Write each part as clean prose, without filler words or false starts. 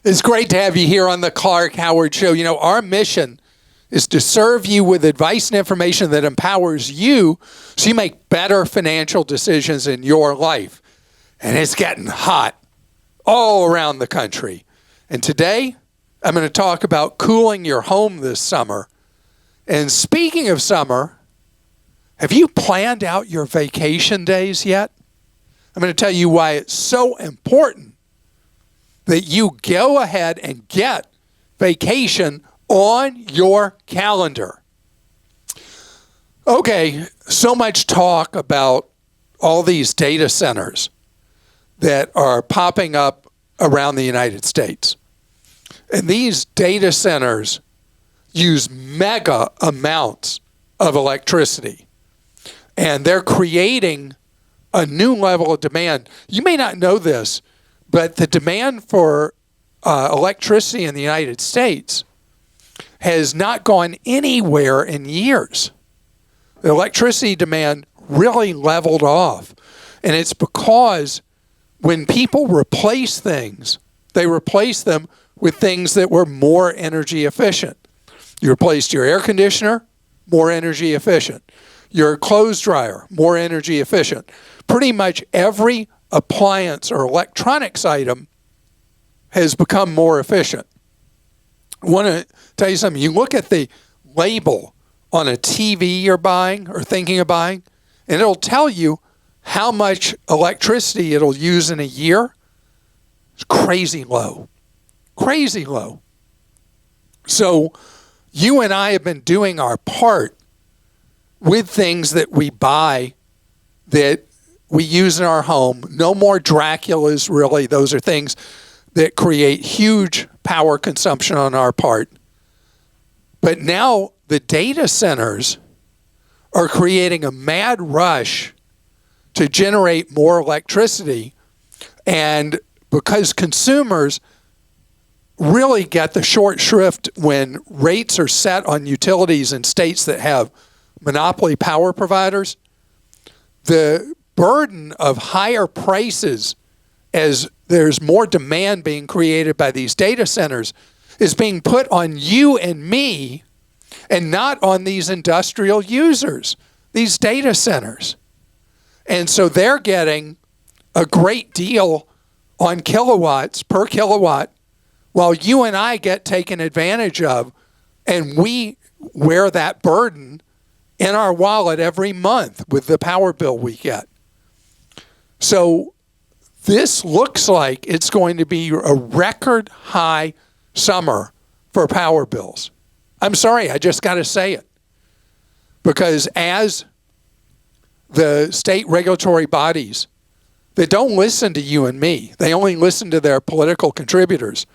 It's great to have you here on the Clark Howard Show. You know, our mission is to serve you with advice and information that empowers you so you make better financial decisions in your life. And it's getting hot all around the country. And today, I'm going to talk about cooling your home this summer. And speaking of summer, have you planned out your vacation days yet? I'm going to tell you why it's so important that you go ahead and get vacation on your calendar. Okay, so much talk about all these data centers that are popping up around the United States. And these data centers use mega amounts of electricity. And they're creating a new level of demand. You may not know this, but the demand for electricity in the United States has not gone anywhere in years. The electricity demand really leveled off. And it's because when people replace things, they replace them with things that were more energy efficient. You replaced your air conditioner, more energy efficient. Your clothes dryer, more energy efficient. Pretty much every appliance or electronics item has become more efficient. I want to tell you something. You look at the label on a TV you're buying or thinking of buying, and it'll tell you how much electricity it'll use in a year. It's crazy low. Crazy low. So you and I have been doing our part with things that we buy that we use in our home. No more Draculas, really. Those are things that create huge power consumption on our part. But now the data centers are creating a mad rush to generate more electricity. And because consumers really get the short shrift when rates are set on utilities in states that have monopoly power providers, the burden of higher prices as there's more demand being created by these data centers is being put on you and me and not on these industrial users, these data centers. And so they're getting a great deal on kilowatts per kilowatt while you and I get taken advantage of, and we wear that burden in our wallet every month with the power bill we get. So this looks like it's going to be a record high summer for power bills. I'm sorry, I just got to say it. Because as the state regulatory bodies that don't listen to you and me, they only listen to their political contributors,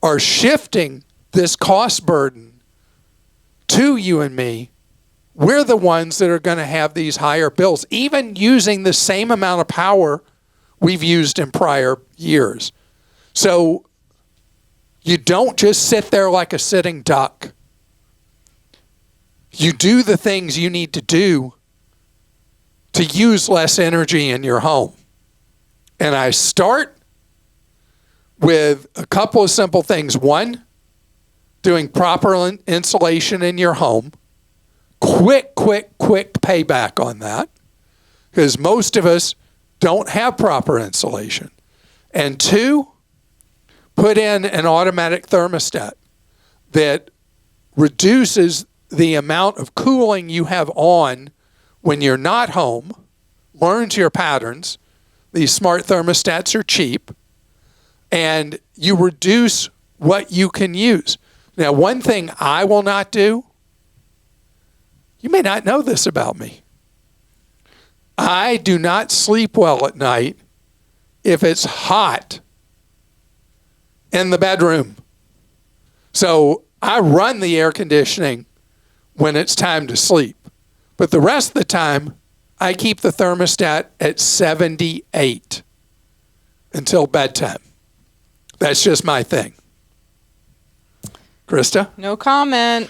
are shifting this cost burden to you and me, we're the ones that are going to have these higher bills, even using the same amount of power we've used in prior years. So you don't just sit there like a sitting duck. You do the things you need to do to use less energy in your home. And I start with a couple of simple things. One, doing proper insulation in your home. Quick payback on that, because most of us don't have proper insulation. And two, put in an automatic thermostat that reduces the amount of cooling you have on when you're not home. Learns your patterns. These smart thermostats are cheap, and you reduce what you can use. Now, one thing I will not do, you may not know this about me. I do not sleep well at night if it's hot in the bedroom. So I run the air conditioning when it's time to sleep. But the rest of the time, I keep the thermostat at 78 until bedtime. That's just my thing. Christa? No comment.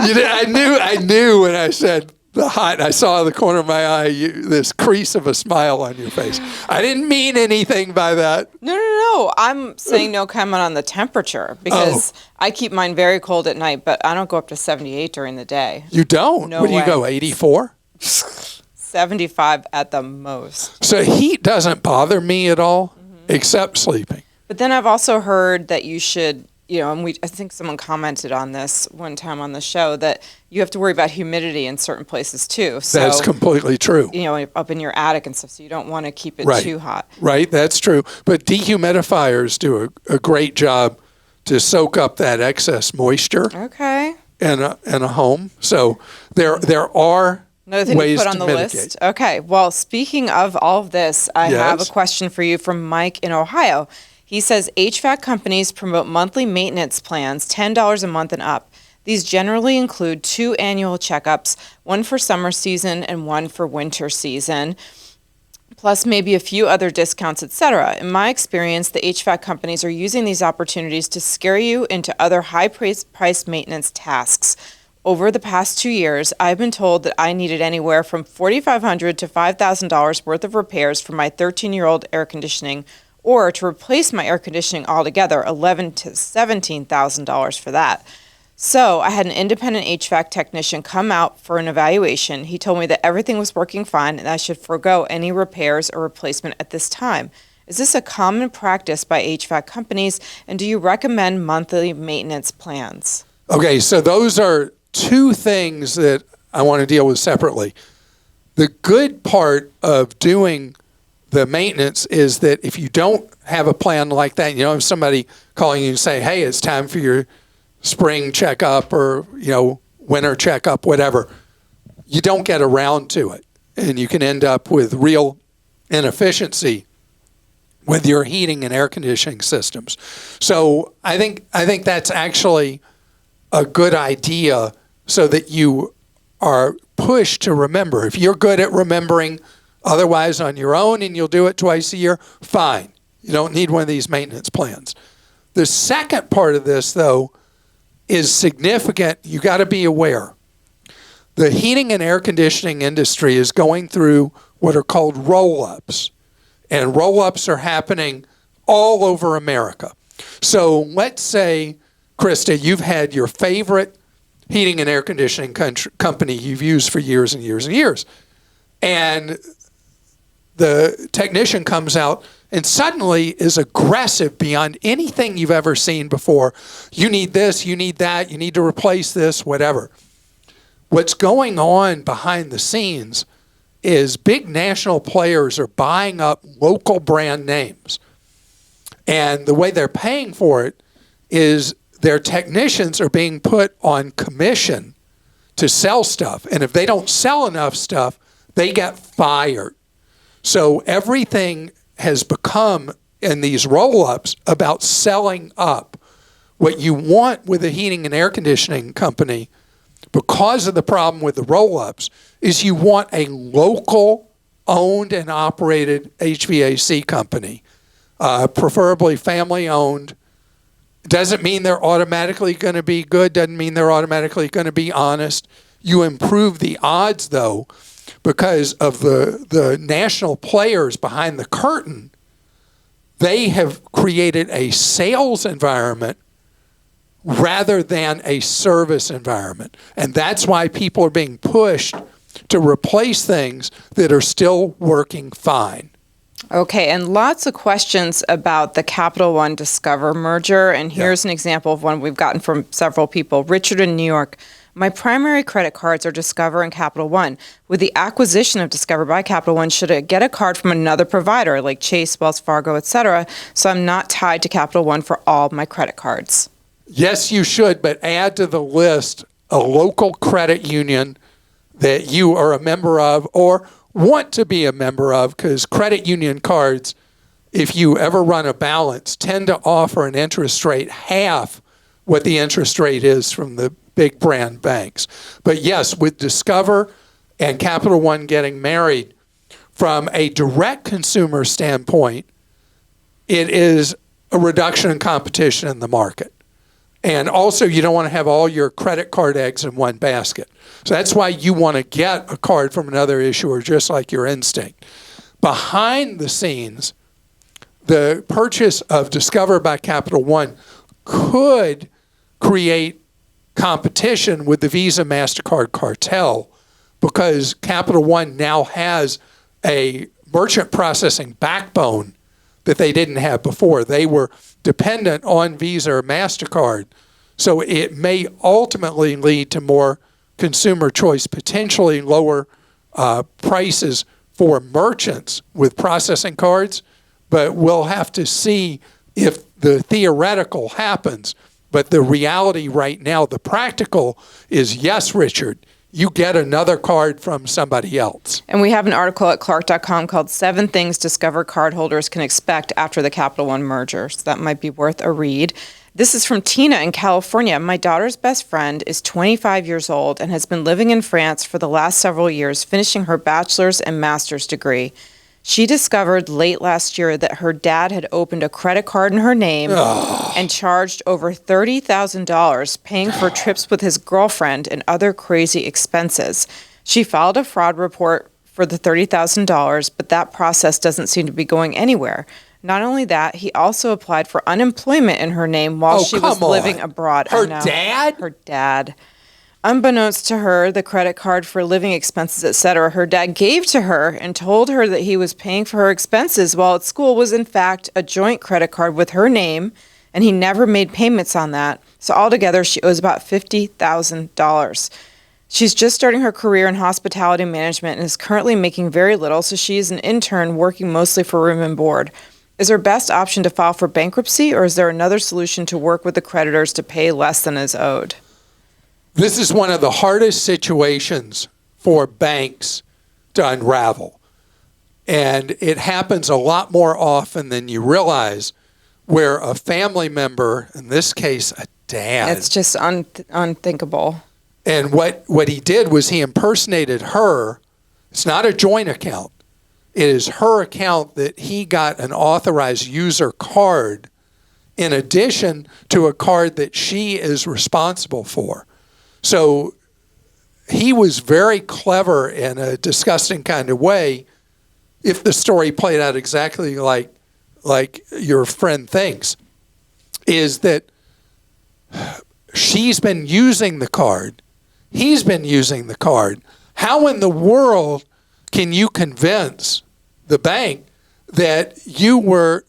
I knew when I said I saw the corner of my eye, this crease of a smile on your face. I didn't mean anything by that. No. I'm saying no comment on the temperature because I keep mine very cold at night, but I don't go up to 78 during the day. You don't? No What do you way. go, 84? 75 at the most. So heat doesn't bother me at all, except sleeping. But then I've also heard that you should, and I think someone commented on this one time on the show, that you have to worry about humidity in certain places too. So, That's completely true. Up in your attic and stuff, so you don't want to keep it too hot. Right, that's true. But dehumidifiers do a great job to soak up that excess moisture Okay. in a home. So there are Another thing ways to put on to the mitigate. list. Okay. Well, speaking of all of this, I have a question for you from Mike in Ohio. He says HVAC companies promote monthly maintenance plans, $10 a month and up. These generally include 2 annual checkups, one for summer season and one for winter season, plus maybe a few other discounts, etc. In my experience, the HVAC companies are using these opportunities to scare you into other high-priced maintenance tasks. Over the past 2 years, I've been told that I needed anywhere from $4,500 to $5,000 worth of repairs for my 13-year-old air conditioning, or to replace my air conditioning altogether, $11,000 to $17,000 for that. So I had an independent HVAC technician come out for an evaluation. He told me that everything was working fine and I should forego any repairs or replacement at this time. Is this a common practice by HVAC companies, and do you recommend monthly maintenance plans? Okay, so those are 2 things that I want to deal with separately. The good part of doing the maintenance is that if you don't have a plan like that, if somebody calling you and say, hey, it's time for your spring checkup or, winter checkup, whatever, you don't get around to it. And you can end up with real inefficiency with your heating and air conditioning systems. So I think that's actually a good idea so that you are pushed to remember. If you're good at remembering otherwise on your own and you'll do it twice a year, fine. You don't need one of these maintenance plans. The second part of this, though, is significant. You got to be aware. The heating and air conditioning industry is going through what are called roll-ups. And roll-ups are happening all over America. So let's say, Christa, you've had your favorite heating and air conditioning company you've used for years and years and years. And the technician comes out and suddenly is aggressive beyond anything you've ever seen before. You need this, you need that, you need to replace this, whatever. What's going on behind the scenes is big national players are buying up local brand names. And the way they're paying for it is their technicians are being put on commission to sell stuff. And if they don't sell enough stuff, they get fired. So everything has become, in these roll-ups, about selling up. What you want with a heating and air conditioning company, because of the problem with the roll-ups, is you want a local owned and operated HVAC company, preferably family-owned. Doesn't mean they're automatically going to be good, doesn't mean they're automatically going to be honest. You improve the odds, though, because of the national players behind the curtain. They have created a sales environment rather than a service environment. And that's why people are being pushed to replace things that are still working fine. Okay, and lots of questions about the Capital One Discover merger. And here's an example of one we've gotten from several people. Richard in New York. My primary credit cards are Discover and Capital One. With the acquisition of Discover by Capital One, should I get a card from another provider like Chase, Wells Fargo, etc., so I'm not tied to Capital One for all my credit cards? Yes, you should, but add to the list a local credit union that you are a member of or want to be a member of, because credit union cards, if you ever run a balance, tend to offer an interest rate half what the interest rate is from the big brand banks. But yes, with Discover and Capital One getting married, from a direct consumer standpoint, it is a reduction in competition in the market. And also, you don't want to have all your credit card eggs in one basket. So that's why you want to get a card from another issuer, just like your instinct. Behind the scenes, the purchase of Discover by Capital One could create competition with the Visa MasterCard cartel, because Capital One now has a merchant processing backbone that they didn't have before. They were dependent on Visa or MasterCard. So it may ultimately lead to more consumer choice, potentially lower prices for merchants with processing cards. But we'll have to see if the theoretical happens. But the reality right now, the practical is, yes, Richard, you get another card from somebody else. And we have an article at Clark.com called 7 Things Discover Cardholders Can Expect After the Capital One Merger. So that might be worth a read. This is from Tina in California. My daughter's best friend is 25 years old and has been living in France for the last several years, finishing her bachelor's and master's degree. She discovered late last year that her dad had opened a credit card in her name and charged over $30,000, paying for trips with his girlfriend and other crazy expenses. She filed a fraud report for the $30,000, but that process doesn't seem to be going anywhere. Not only that, he also applied for unemployment in her name while she was living abroad. Her dad? Her dad. Unbeknownst to her, the credit card for living expenses, etc., her dad gave to her and told her that he was paying for her expenses while at school was in fact a joint credit card with her name, and he never made payments on that. So altogether, she owes about $50,000. She's just starting her career in hospitality management and is currently making very little, so she is an intern working mostly for room and board. Is her best option to file for bankruptcy, or is there another solution to work with the creditors to pay less than is owed? This is one of the hardest situations for banks to unravel. And it happens a lot more often than you realize, where a family member, in this case a dad. It's just unthinkable. And what he did was he impersonated her. It's not a joint account. It is her account that he got an authorized user card in addition to a card that she is responsible for. So he was very clever in a disgusting kind of way, if the story played out exactly like your friend thinks, is that she's been using the card, he's been using the card. How in the world can you convince the bank that you were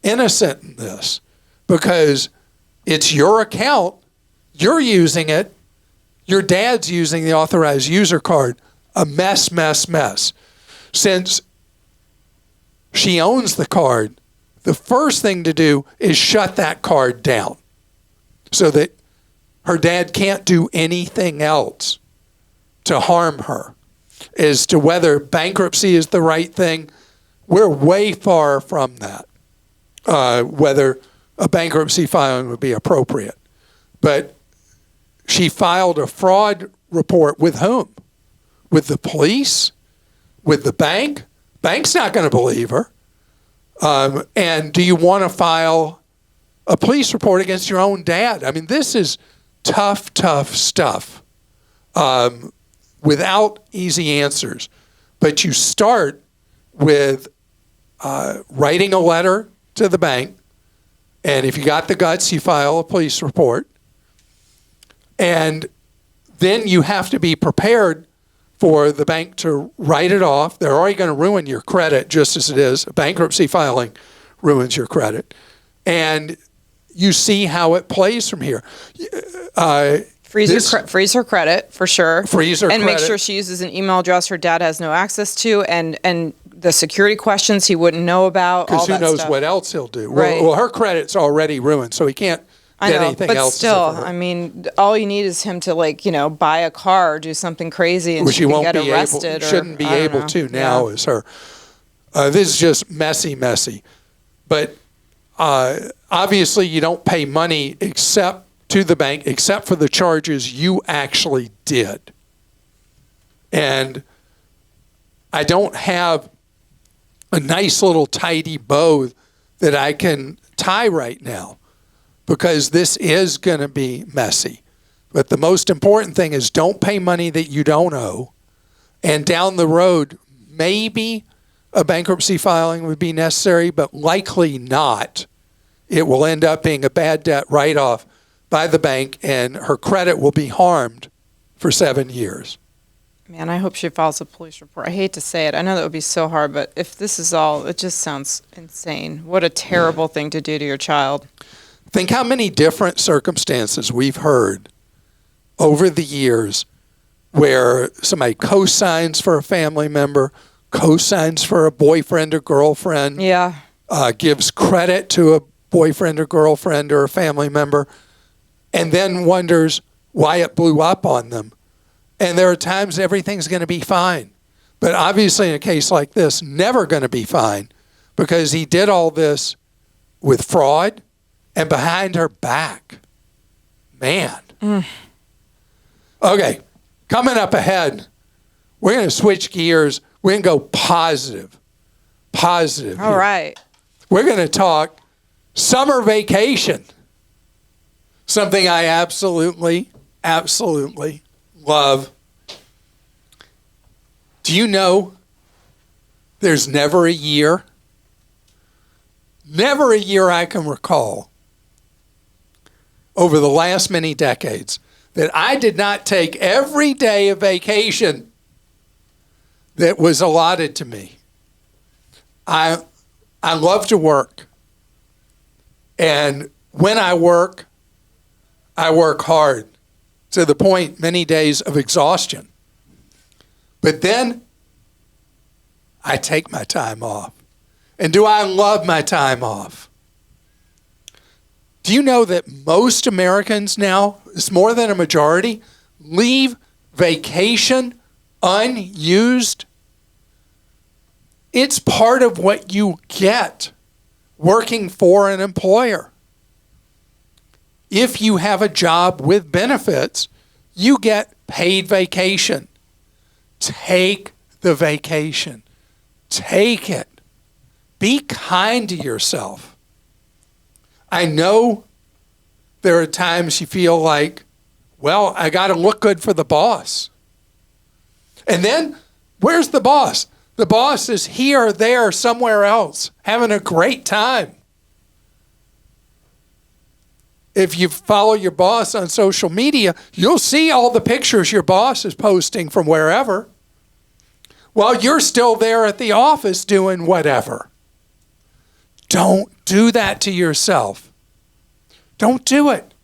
innocent in this? Because it's your account, you're using it, your dad's using the authorized user card. A mess. Since she owns the card, the first thing to do is shut that card down so that her dad can't do anything else to harm her. As to whether bankruptcy is the right thing, we're way far from that, whether a bankruptcy filing would be appropriate. But she filed a fraud report with whom? With the police? With the bank? Bank's not going to believe her. And do you want to file a police report against your own dad? I mean, this is tough stuff without easy answers. But you start with writing a letter to the bank, and if you got the guts, you file a police report. And then you have to be prepared for the bank to write it off. They're already going to ruin your credit, just as it is. A bankruptcy filing ruins your credit. And you see how it plays from here. Freeze her credit, for sure. Freeze her credit. And make sure she uses an email address her dad has no access to, and the security questions he wouldn't know about. Because who knows what else he'll do. Right. Well, her credit's already ruined, so he can't get anything else. But still, I mean, all you need is him to, buy a car, do something crazy, and she can get arrested. Shouldn't be able to now, is her. This is just messy. But obviously, you don't pay money to the bank except for the charges you actually did. And I don't have a nice little tidy bow that I can tie right now. because this is going to be messy. But the most important thing is don't pay money that you don't owe. And down the road, maybe a bankruptcy filing would be necessary, but likely not. It will end up being a bad debt write-off by the bank, and her credit will be harmed for 7 years. Man, I hope she files a police report. I hate to say it. I know that would be so hard, but if this is all, it just sounds insane. What a terrible thing to do to your child. Think how many different circumstances we've heard over the years where somebody co-signs for a family member, co-signs for a boyfriend or girlfriend, gives credit to a boyfriend or girlfriend or a family member, and then wonders why it blew up on them. And there are times everything's going to be fine. But obviously in a case like this, never going to be fine because he did all this with fraud and behind her back. Man. Okay, coming up ahead, we're going to switch gears. We're going to go positive. Positive. All right. We're going to talk summer vacation. Something I absolutely love. Do you know there's never a year I can recall over the last many decades that I did not take every day of vacation that was allotted to me. I love to work. And when I work hard to the point many days of exhaustion. But then I take my time off. And do I love my time off? Do you know that most Americans now, it's more than a majority, leave vacation unused? It's part of what you get working for an employer. If you have a job with benefits, you get paid vacation. Take the vacation. Take it. Be kind to yourself. I know there are times you feel like, well, I got to look good for the boss. And then, where's the boss? The boss is here, there, somewhere else, having a great time. If you follow your boss on social media, you'll see all the pictures your boss is posting from wherever, while you're still there at the office doing whatever. Don't do that to yourself. Don't do it.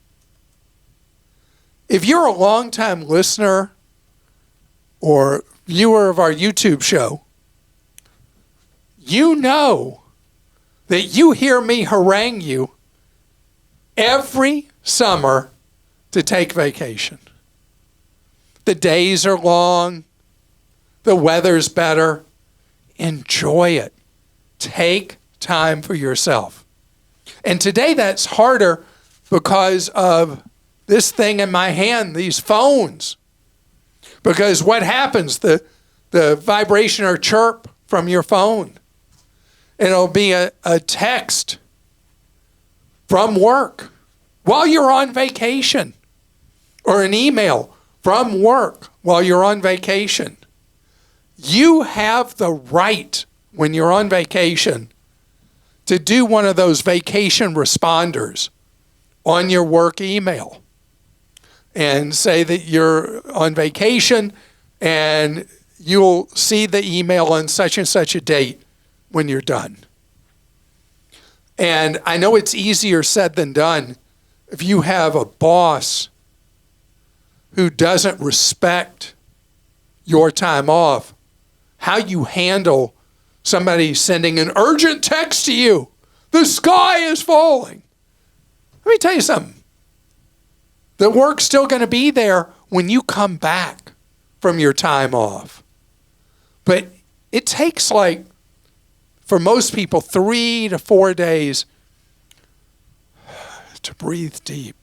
If you're a longtime listener or viewer of our YouTube show, you know that you hear me harangue you every summer to take vacation. The days are long. The weather's better. Enjoy it. Take time for yourself. And today that's harder because of this thing in my hand, these phones. Because what happens? The vibration or chirp from your phone. It'll be a text from work while you're on vacation, or an email from work while you're on vacation. You have the right, when you're on vacation, to do one of those vacation responders on your work email and say that you're on vacation and you'll see the email on such and such a date when you're done. And I know it's easier said than done if you have a boss who doesn't respect your time off, how you handle somebody sending an urgent text to you. The sky is falling. Let me tell you something. The work's still going to be there when you come back from your time off. But it takes, like, for most people, 3 to 4 days to breathe deep,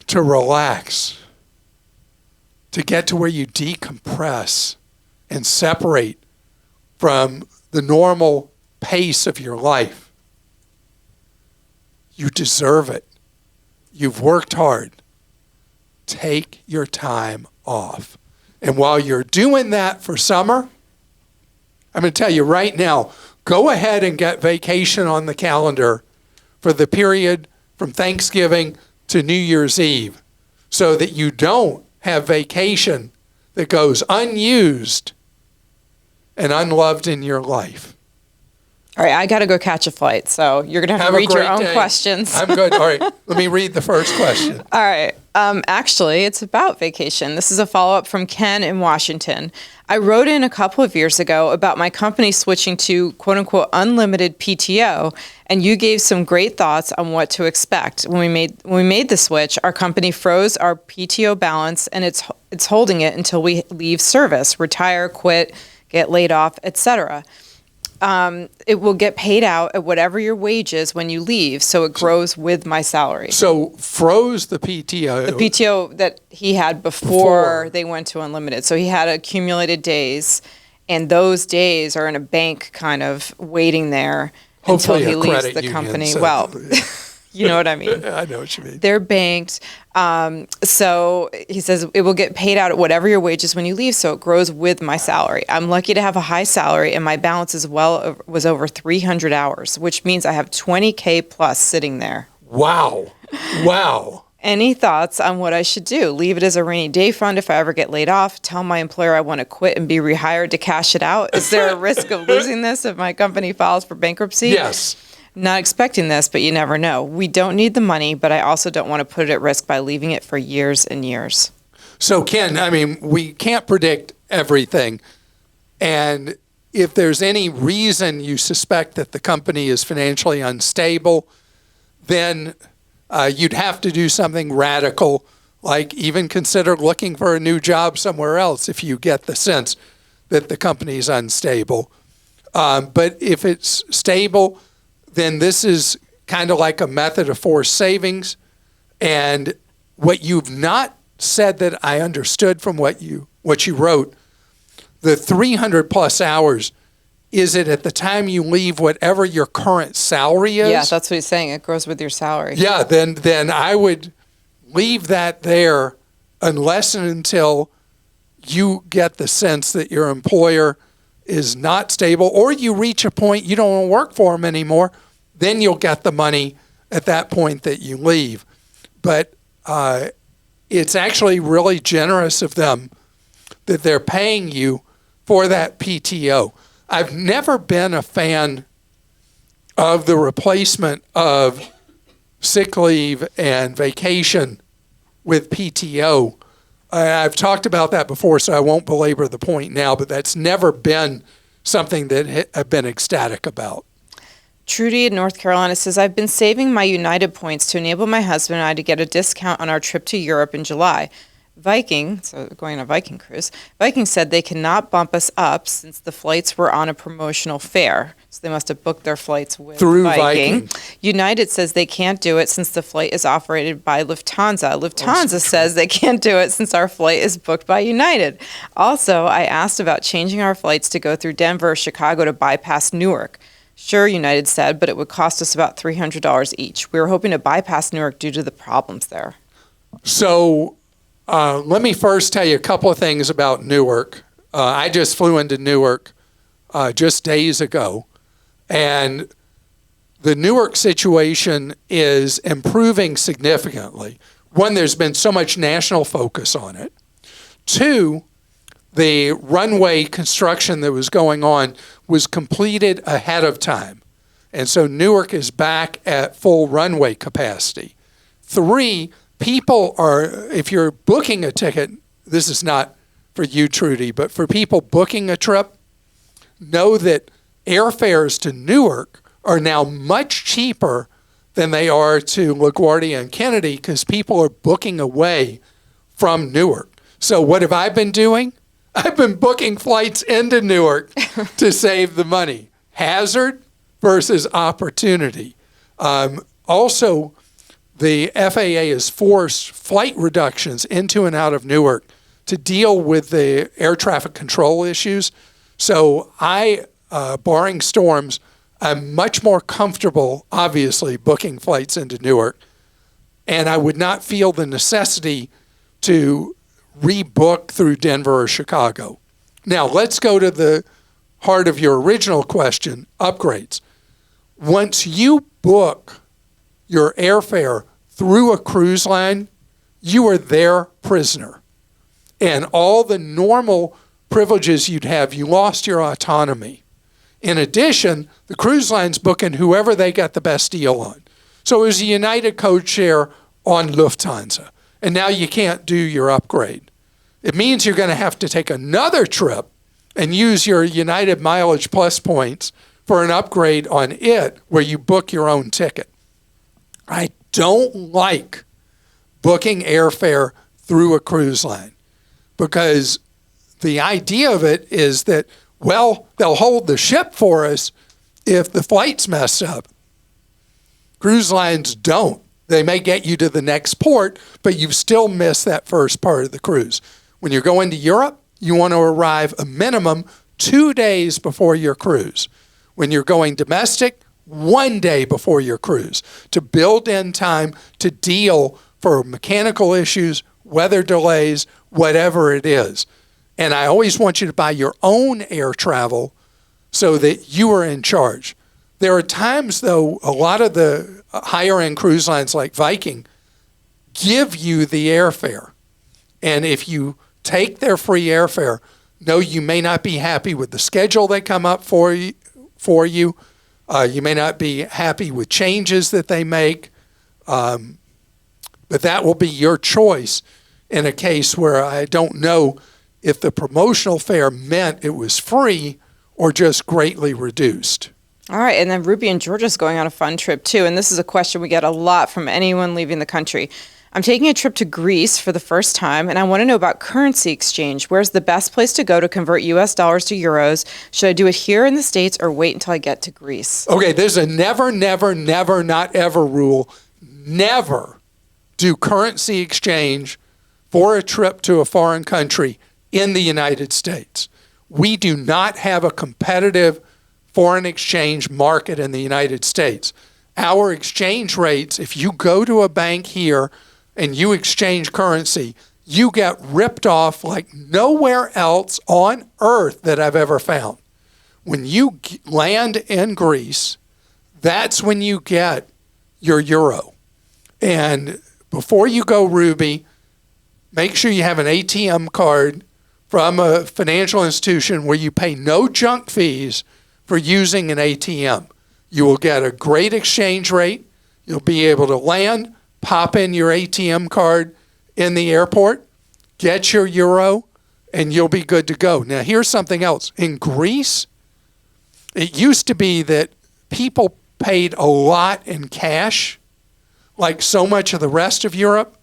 to relax, to get to where you decompress and separate from the normal pace of your life. You deserve it. You've worked hard. Take your time off. And while you're doing that for summer, I'm going to tell you right now, go ahead and get vacation on the calendar for the period from Thanksgiving to New Year's Eve so that you don't have vacation that goes unused and unloved in your life. All right, I got to go catch a flight, so you're going to have to read your own questions. I'm good. All right, let me read the first question. All right. Actually, it's about vacation. This is a follow-up from Ken in Washington. I wrote in a couple of years ago about my company switching to quote-unquote unlimited PTO, and you gave some great thoughts on what to expect. When we made the switch, our company froze our PTO balance, and it's holding it until we leave service, retire, quit, get laid off, etc. It will get paid out at whatever your wage is when you leave, so it grows with my salary. So froze the PTO. The PTO that he had before they went to unlimited. So he had accumulated days, and those days are in a bank kind of waiting there until he leaves the company. Well, you know what I mean. I know what you mean. They're banked. So he says it will get paid out at whatever your wage is when you leave, so it grows with my salary. I'm lucky to have a high salary, and my balance was over 300 hours, which means I have 20K plus sitting there. Wow. Any thoughts on what I should do? Leave it as a rainy day fund if I ever get laid off? Tell my employer I want to quit and be rehired to cash it out? Is there a risk of losing this if my company files for bankruptcy? Yes. Not expecting this, but you never know. We don't need the money, but I also don't want to put it at risk by leaving it for years and years. So, Ken, I mean, we can't predict everything. And if there's any reason you suspect that the company is financially unstable, then you'd have to do something radical, like even consider looking for a new job somewhere else if you get the sense that the company is unstable. But if it's stable, then this is kind of like a method of forced savings. And what you've not said that I understood from what you wrote, the 300 plus hours, is it at the time you leave whatever your current salary is? Yeah, that's what he's saying. It grows with your salary. Yeah, then I would leave that there unless and until you get the sense that your employer is not stable or you reach a point you don't want to work for them anymore. Then you'll get the money at that point that you leave. But it's actually really generous of them that they're paying you for that PTO. I've never been a fan of the replacement of sick leave and vacation with PTO. I've talked about that before, so I won't belabor the point now, but that's never been something that I've been ecstatic about. Trudy in North Carolina says, I've been saving my United points to enable my husband and I to get a discount on our trip to Europe in July. Viking, so going on a Viking cruise, Viking said they cannot bump us up since the flights were on a promotional fare. So they must have booked their flights with through Viking. United says they can't do it since the flight is operated by Lufthansa. Lufthansa says they can't do it since our flight is booked by United. Also, I asked about changing our flights to go through Denver or Chicago to bypass Newark. Sure, United said, but it would cost us about $300 each. We were hoping to bypass Newark due to the problems there. So let me first tell you a couple of things about Newark. I just flew into Newark just days ago, and the Newark situation is improving significantly. One, there's been so much national focus on it. Two, the runway construction that was going on was completed ahead of time. And so Newark is back at full runway capacity. Three, people are, if you're booking a ticket, this is not for you, Trudy, but for people booking a trip, know that airfares to Newark are now much cheaper than they are to LaGuardia and Kennedy because people are booking away from Newark. So what have I been doing? I've been booking flights into Newark to save the money. Hazard versus opportunity. Also, the FAA has forced flight reductions into and out of Newark to deal with the air traffic control issues. So barring storms, I'm much more comfortable, obviously, booking flights into Newark, and I would not feel the necessity to rebook through Denver or Chicago. Now, let's go to the heart of your original question, upgrades. Once you book your airfare through a cruise line, you are their prisoner. And all the normal privileges you'd have, you lost your autonomy. In addition, the cruise line's booking whoever they got the best deal on. So it was a United code share on Lufthansa. And now you can't do your upgrade. It means you're going to have to take another trip and use your United Mileage Plus points for an upgrade on it where you book your own ticket. I don't like booking airfare through a cruise line because the idea of it is that, well, they'll hold the ship for us if the flight's messed up. Cruise lines don't. They may get you to the next port, but you've still missed that first part of the cruise. When you're going to Europe, you want to arrive a minimum 2 days before your cruise. When you're going domestic, 1 day before your cruise to build in time to deal for mechanical issues, weather delays, whatever it is. And I always want you to buy your own air travel so that you are in charge. There are times, though, a lot of the higher-end cruise lines like Viking give you the airfare. And if you take their free airfare, no, you may not be happy with the schedule they come up for you. You may not be happy with changes that they make. But that will be your choice in a case where I don't know if the promotional fare meant it was free or just greatly reduced. All right, and then Ruby and Georgia's going on a fun trip too, and this is a question we get a lot from anyone leaving the country. I'm taking a trip to Greece for the first time, and I want to know about currency exchange. Where's the best place to go to convert U.S. dollars to euros? Should I do it here in the States or wait until I get to Greece? Okay, there's a never, never, never, not ever rule. Never do currency exchange for a trip to a foreign country in the United States. We do not have a competitive foreign exchange market in the United States. Our exchange rates, if you go to a bank here and you exchange currency, you get ripped off like nowhere else on earth that I've ever found. When you land in Greece, that's when you get your euro. And before you go, Ruby, make sure you have an ATM card from a financial institution where you pay no junk fees for using an ATM. You will get a great exchange rate. You'll be able to land, pop in your ATM card in the airport, get your euro, and you'll be good to go. Now, here's something else. In Greece, it used to be that people paid a lot in cash, like so much of the rest of Europe.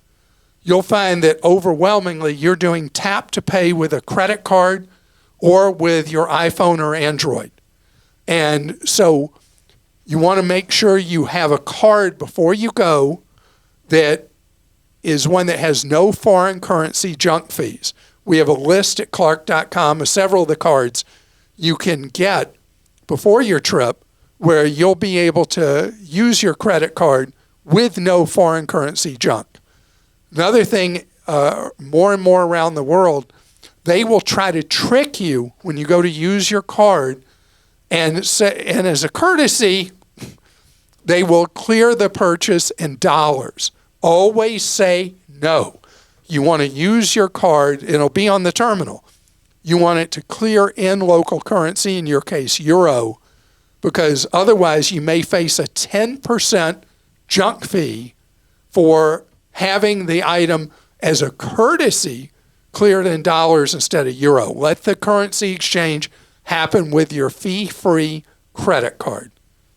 You'll find that overwhelmingly you're doing tap to pay with a credit card or with your iPhone or Android. And so you want to make sure you have a card before you go that is one that has no foreign currency junk fees. We have a list at clark.com of several of the cards you can get before your trip where you'll be able to use your credit card with no foreign currency junk. Another thing, more and more around the world, they will try to trick you when you go to use your card, and as a courtesy, they will clear the purchase in dollars. Always say no. You want to use your card, it'll be on the terminal. You want it to clear in local currency, in your case, euro, because otherwise you may face a 10% junk fee for having the item as a courtesy cleared in dollars instead of euro. Let the currency exchange happen with your fee-free credit card.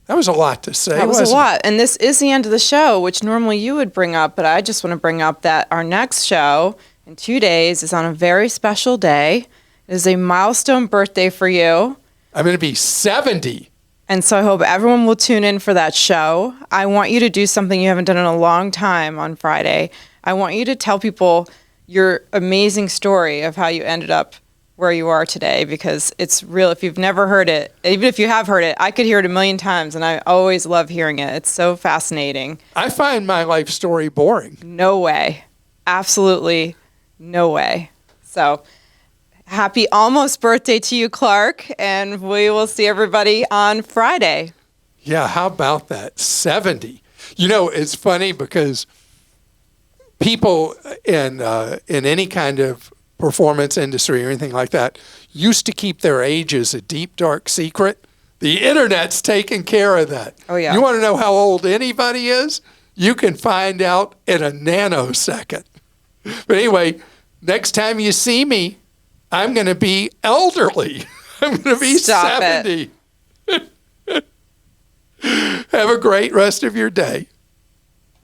That was a lot to say. That was a lot. And this is the end of the show, which normally you would bring up, but I just want to bring up that our next show in 2 days is on a very special day. It is a milestone birthday for you. I'm going to be 70. And so I hope everyone will tune in for that show. I want you to do something you haven't done in a long time on Friday. I want you to tell people your amazing story of how you ended up where you are today, because it's real. If you've never heard it, even if you have heard it, I could hear it a million times, and I always love hearing it. It's so fascinating. I find my life story boring. No way. Absolutely no way. So happy almost birthday to you, Clark, and we will see everybody on Friday. Yeah, how about that? 70. You know, it's funny because people in any kind of performance industry or anything like that used to keep their ages a deep, dark secret. The internet's taking care of that. Oh, yeah. You want to know how old anybody is? You can find out in a nanosecond. But anyway, next time you see me, I'm going to be elderly. I'm going to be Stop 70. Have a great rest of your day.